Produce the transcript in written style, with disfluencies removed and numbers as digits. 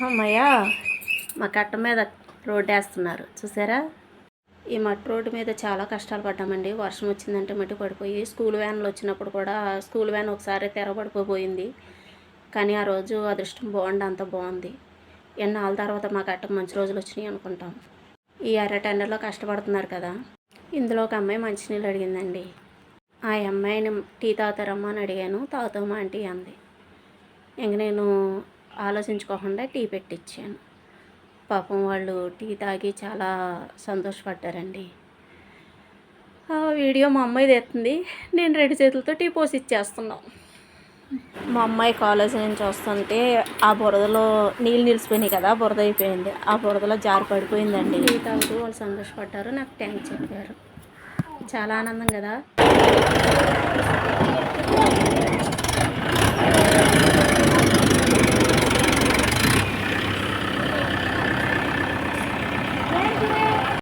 అమ్మయ్య మా కట్ట మీద రోడ్డు వేస్తున్నారు చూసారా. ఈ మట్టి రోడ్డు మీద చాలా కష్టాలు పడ్డామండి. వర్షం వచ్చిందంటే మట్టి పడిపోయి స్కూల్ వ్యాన్లు వచ్చినప్పుడు కూడా స్కూల్ వ్యాన్ ఒకసారి తెరబడిపోయింది. కానీ ఆ రోజు అదృష్టం బాగుండి అంత బాగుంది. ఎన్నాళ్ళ తర్వాత మా కట్టకు మంచి రోజులు వచ్చినాయి అనుకుంటాం. ఈ టెండర్లో కష్టపడుతున్నారు కదా. ఇందులో ఒక అమ్మాయి మంచినీళ్ళు అడిగిందండి. ఆ అమ్మాయిని టీ తాగుతారమ్మా అని అడిగాను. తాగుతామా ఆంటీ అంది. ఇంక నేను ఆలోచించుకోకుండా టీ పెట్టించాను. పాపం వాళ్ళు టీ తాగి చాలా సంతోషపడ్డారండి. ఆ వీడియో మా అమ్మాయి తెస్తుంది. నేను 2 చేతులతో టీ పోసి ఇచ్చేస్తున్నాం. మా అమ్మాయి కాలేజీ నుంచి వస్తుంటే ఆ బురదలో నీళ్ళు నిలిచిపోయినాయి కదా, బురద అయిపోయింది. ఆ బురదలో జారి పడిపోయిందండి. టీ తాగుతూ వాళ్ళు సంతోషపడ్డారు, నాకు థ్యాంక్స్ చెప్పారు. చాలా ఆనందం కదా.